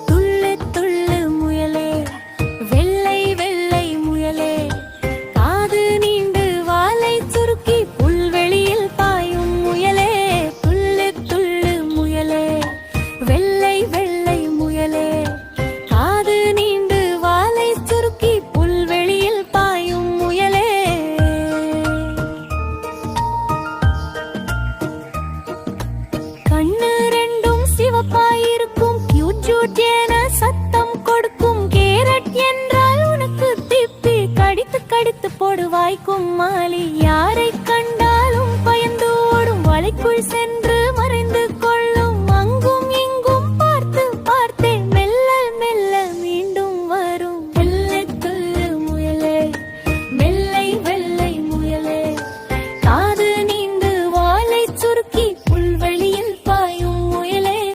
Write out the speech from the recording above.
துள்ளு துள்ளு முயலே, வெள்ளை வெள்ளை முயலே, காது நீண்டு வாலை சுருக்கி புல்வெளியில் பாயும் முயலே. துள்ளு துள்ளு முயலே, வெள்ளை வெள்ளை முயலே, காது நீண்டு வாலை சுருக்கி புல்வெளியில் பாயும் முயலே. கண்ணு ரெண்டும் சிவப்பாயிருக்கும், கியூட் ஜூட் என சத்தம் கொடுக்கும். கேரட் என்றால் உனக்கு திப்பி, கடித்து கடித்து போடுவாய் கும்மாளி. யாரை கண்டாலும் பயந்து ஓடும், வலைக்குள் சென்று